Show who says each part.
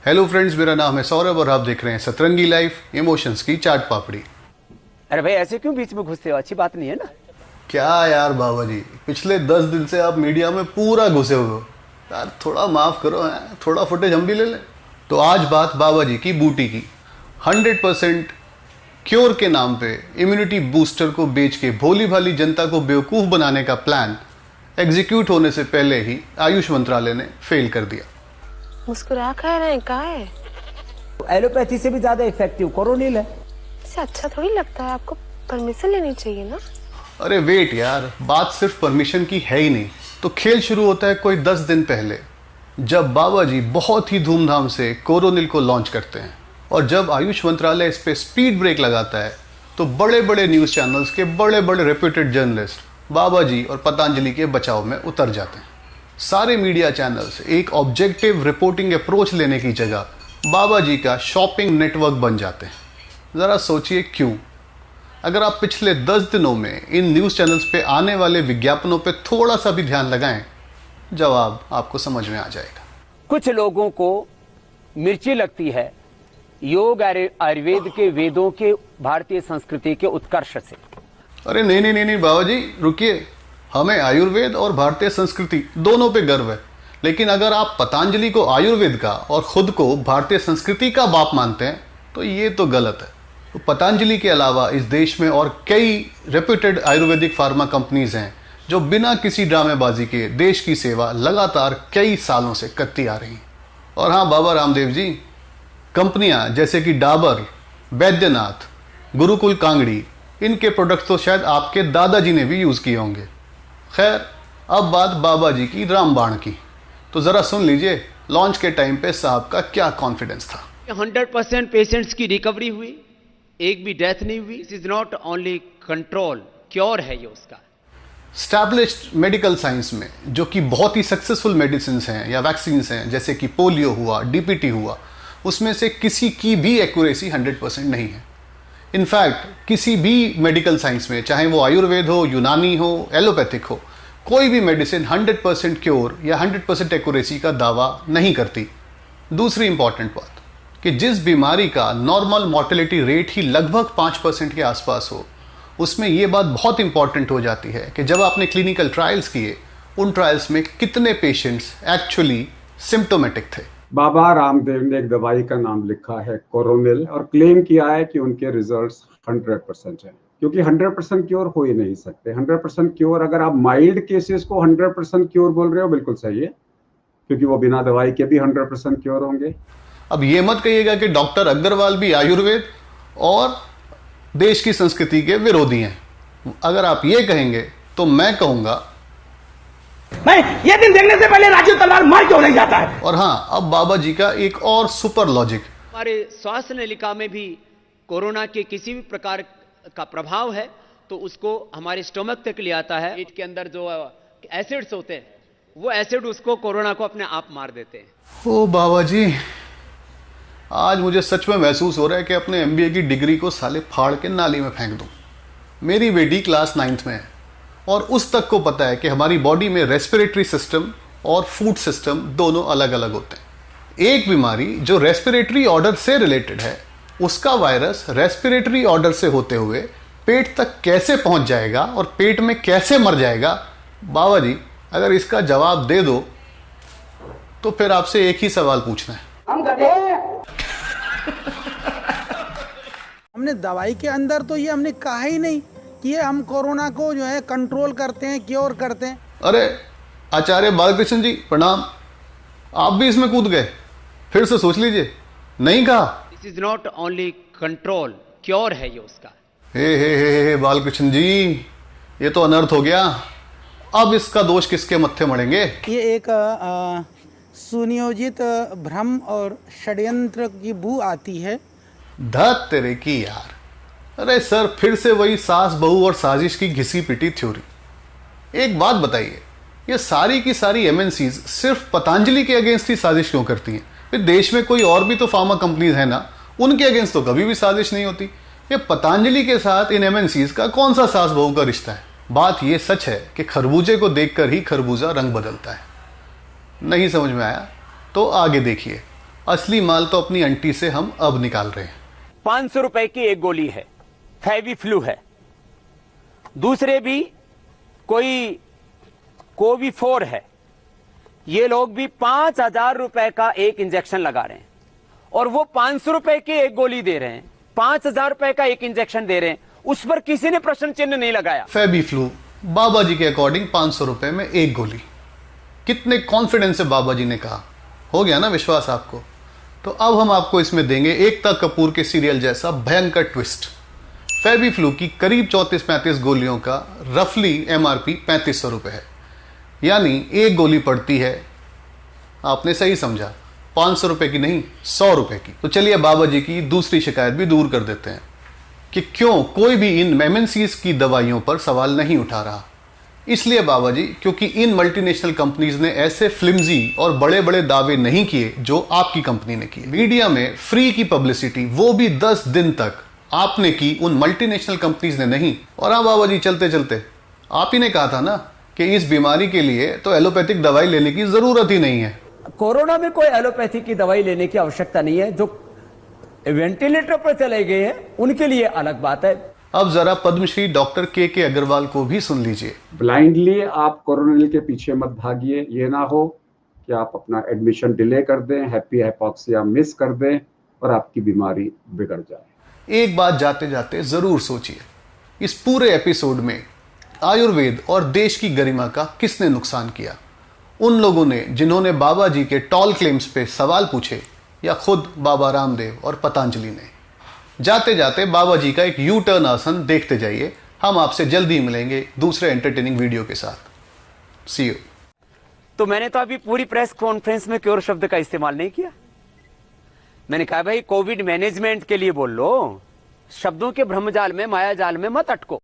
Speaker 1: Hello friends, मेरा नाम है सौरभ और आप देख रहे हैं सतरंगी लाइफ इमोशंस की चाट पापड़ी।
Speaker 2: अरे भाई ऐसे क्यों बीच में घुसते हो? अच्छी बात नहीं है ना।
Speaker 1: क्या यार बाबा जी, पिछले 10 दिन से आप मीडिया में पूरा घुसे हुए हो यार, थोड़ा माफ करो है? थोड़ा फुटेज हम भी ले लें। तो आज बात बाबा जी की बूटी की। 100% क्योर के नाम पे इम्यूनिटी बूस्टर को बेच के भोली भाली जनता को बेवकूफ़ बनाने का प्लान एग्जीक्यूट होने से पहले ही आयुष मंत्रालय ने फेल कर दिया।
Speaker 3: मुस्कुरा कह रहे हैं, कहा है?
Speaker 2: एलोपैथी से भी ज्यादा इफेक्टिव कोरोनिल है।
Speaker 3: इससे अच्छा थोड़ी लगता है, आपको परमिशन लेनी चाहिए ना।
Speaker 1: अरे वेट यार, बात सिर्फ परमिशन की है ही नहीं। तो खेल शुरू होता है कोई 10 दिन पहले, जब बाबा जी बहुत ही धूमधाम से कोरोनिल को लॉन्च करते हैं। और जब आयुष मंत्रालय इस पे स्पीड ब्रेक लगाता है तो बड़े बड़े न्यूज़ चैनल्स के बड़े बड़े रेप्यूटेड जर्नलिस्ट बाबा जी और पतंजलि के बचाव में उतर जाते हैं। सारे मीडिया चैनल्स एक ऑब्जेक्टिव रिपोर्टिंग अप्रोच लेने की जगह बाबा जी का शॉपिंग नेटवर्क बन जाते हैं। ज़रा सोचिए क्यों। अगर आप पिछले 10 दिनों में इन न्यूज़ चैनल्स पे आने वाले विज्ञापनों पे थोड़ा सा भी ध्यान लगाएं, जवाब आपको समझ में आ जाएगा।
Speaker 2: कुछ लोगों को मिर्ची लगती है योग आयुर्वेद के वेदों के भारतीय संस्कृति के उत्कर्ष से।
Speaker 1: अरे नहीं नहीं नहीं नहीं बाबा जी, रुकिए। हमें आयुर्वेद और भारतीय संस्कृति दोनों पे गर्व है, लेकिन अगर आप पतंजलि को आयुर्वेद का और खुद को भारतीय संस्कृति का बाप मानते हैं तो ये तो गलत है। तो पतंजलि के अलावा इस देश में और कई रेप्यूटेड आयुर्वेदिक फार्मा कंपनीज हैं जो बिना किसी ड्रामेबाजी के देश की सेवा लगातार कई सालों से करती आ रही हैं। और हाँ बाबा रामदेव जी, कंपनियां जैसे कि डाबर, बैद्यनाथ, गुरुकुल कांगड़ी, इनके प्रोडक्ट्स तो शायद आपके दादाजी ने भी यूज़ किए होंगे। खैर, अब बात बाबा जी की रामबाण की। तो ज़रा सुन लीजिए लॉन्च के टाइम पे साहब का क्या कॉन्फिडेंस था।
Speaker 4: 100% पेशेंट्स की रिकवरी हुई, एक भी डेथ नहीं हुई। This is not only control, cure है ये उसका।
Speaker 1: स्टैब्लिश्ड मेडिकल साइंस में जो कि बहुत ही सक्सेसफुल मेडिसिन हैं या वैक्सीन हैं, जैसे कि पोलियो हुआ, डीपीटी हुआ, उसमें से किसी की भी एक्यूरेसी 100% नहीं है। इनफैक्ट किसी भी मेडिकल साइंस में, चाहे वो आयुर्वेद हो, यूनानी हो, एलोपैथिक हो, कोई भी मेडिसिन 100% क्योर या 100% एक्यूरेसी का दावा नहीं करती। दूसरी इंपॉर्टेंट बात कि जिस बीमारी का नॉर्मल मॉर्टेलिटी रेट ही लगभग 5% के आसपास हो, उसमें ये बात बहुत इंपॉर्टेंट हो जाती है कि जब आपने क्लिनिकल ट्रायल्स किए, उन ट्रायल्स में कितने पेशेंट्स एक्चुअली सिम्टोमेटिक थे।
Speaker 5: बाबा रामदेव ने एक दवाई का नाम लिखा है कोरोनिल और क्लेम किया है कि उनके रिजल्ट्स 100% हैं, क्योंकि 100% क्योर हो ही नहीं सकते। 100% क्योर, अगर आप माइल्ड केसेस को 100% क्योर बोल रहे हो, बिल्कुल सही है, क्योंकि वो बिना दवाई के भी 100% क्योर होंगे।
Speaker 1: अब ये मत कहिएगा कि डॉक्टर अग्रवाल भी आयुर्वेद और देश की संस्कृति के विरोधी हैं। अगर आप ये कहेंगे तो मैं कहूंगा,
Speaker 6: मैं ये दिन देखने से पहले राजीव तलवार मर क्यों नहीं जाता है।
Speaker 1: और हाँ, अब बाबा जी का एक और सुपर लॉजिक।
Speaker 4: हमारे स्वास्थ्य नलिका में भी कोरोना के किसी भी प्रकार का प्रभाव है तो उसको हमारे स्टोमक तक ले आता है। पेट के अंदर जो एसिड्स होते हैं, वो एसिड उसको कोरोना को अपने आप मार देते हैं।
Speaker 1: ओ बाबा जी, आज मुझे सच में महसूस हो रहा है कि अपने एमबीए की डिग्री को साले फाड़ के नाली में फेंक दूं। मेरी बेटी क्लास 9th में है और उस तक को पता है कि हमारी बॉडी में रेस्पिरेटरी सिस्टम और फूड सिस्टम दोनों अलग अलग होते हैं। एक बीमारी जो रेस्पिरेटरी ऑर्डर से रिलेटेड है, उसका वायरस रेस्पिरेटरी ऑर्डर से होते हुए पेट तक कैसे पहुंच जाएगा और पेट में कैसे मर जाएगा, बाबा जी अगर इसका जवाब दे दो तो फिर आपसे एक ही सवाल पूछना है।
Speaker 6: हम गधे हैं। हमने दवाई के अंदर तो ये हमने कहा ही नहीं कि ये हम कोरोना को जो है कंट्रोल करते हैं, क्योर करते हैं।
Speaker 1: अरे आचार्य बालकृष्ण जी प्रणाम, आप भी इसमें कूद गए। फिर से सोच लीजिए, नहीं कहा।
Speaker 4: This is not only control, cure है ये उसका।
Speaker 1: हे बालकृष्ण जी, ये तो अनर्थ हो गया। अब इसका दोष किसके मत्थे मढ़ेंगे?
Speaker 6: ये एक सुनियोजित भ्रम और षड्यंत्र की बू आती है।
Speaker 1: धत तेरे की यार। अरे सर, फिर से वही सास बहू और साजिश की घिसी पिटी थ्योरी। एक बात बताइए, ये सारी की सारी एमएनसीज सिर्फ पतंजलि के अगेंस्ट ही साजिश क्यों करती हैं? फिर देश में कोई और भी तो फार्मा कंपनीज है ना, उनके अगेंस्ट तो कभी भी साजिश नहीं होती। ये पतंजलि के साथ इन एमएनसीज का कौन सा सास बहू का रिश्ता है? बात ये सच है कि खरबूजे को देखकर ही खरबूजा रंग बदलता है। नहीं समझ में आया तो आगे देखिए। असली माल तो अपनी अंटी से हम अब निकाल रहे हैं।
Speaker 2: 500 रुपए की एक गोली है, फेविफ्लू है। दूसरे भी कोई कोविफोर है। ये लोग भी 5,000 रुपए का एक इंजेक्शन लगा रहे हैं और वो 500 रुपए की एक गोली दे रहे हैं, 5,000 रुपए का एक इंजेक्शन दे रहे हैं। उस पर किसी ने प्रश्न चिन्ह नहीं लगाया।
Speaker 1: फेबिफ्लू बाबा जी के अकॉर्डिंग 500 रुपए में एक गोली। कितने कॉन्फिडेंस से बाबा जी ने कहा, हो गया ना विश्वास आपको? तो अब हम आपको इसमें देंगे एकता कपूर के सीरियल जैसा भयंकर ट्विस्ट। फेबिफ्लू की करीब 34-35 गोलियों का रफली MRP 3500 रुपए है, यानी एक गोली पड़ती है, आपने सही समझा, 500 रुपए की नहीं, 100 रुपए की। तो चलिए बाबा जी की दूसरी शिकायत भी दूर कर देते हैं कि क्यों कोई भी इन MNCs की दवाइयों पर सवाल नहीं उठा रहा। इसलिए बाबा जी, क्योंकि इन मल्टीनेशनल कंपनीज ने ऐसे फ्लिमजी और बड़े बड़े दावे नहीं किए जो आपकी कंपनी ने किए। मीडिया में फ्री की पब्लिसिटी, वो भी 10 दिन तक आपने की, उन मल्टीनेशनल कंपनीज ने नहीं। और हाँ बाबा जी, चलते चलते आप ही ने कहा था ना कि इस बीमारी के लिए तो एलोपैथिक दवाई लेने की जरूरत ही नहीं है।
Speaker 2: कोरोना में कोई एलोपैथी की दवाई लेने की आवश्यकता नहीं है। जो वेंटिलेटर पर चले गए हैं उनके लिए अलग बात है।
Speaker 1: अब जरा पद्मश्री डॉक्टर के अग्रवाल को भी सुन लीजिए।
Speaker 5: ब्लाइंडली आप कोरोनिल के पीछे मत भागिए। ये ना हो कि आप अपना एडमिशन डिले कर दें, हैप्पी हाइपोक्सिया मिस कर दें और आपकी बीमारी बिगड़ जाए।
Speaker 1: एक बात जाते जाते जरूर सोचिए, इस पूरे एपिसोड में आयुर्वेद और देश की गरिमा का किसने नुकसान किया? उन लोगों ने जिन्होंने बाबा जी के टॉल क्लेम्स पे सवाल पूछे, या खुद बाबा रामदेव और पतंजलि ने? जाते जाते बाबा जी का एक यू टर्न आसन देखते जाइए। हम आपसे जल्दी मिलेंगे दूसरे एंटरटेनिंग वीडियो के साथ। सी यू।
Speaker 2: तो मैंने तो अभी पूरी प्रेस कॉन्फ्रेंस में क्योर शब्द का इस्तेमाल नहीं किया। मैंने कहा भाई कोविड मैनेजमेंट के लिए बोल लो, शब्दों के भ्रमजाल में, माया जाल में मत अटको।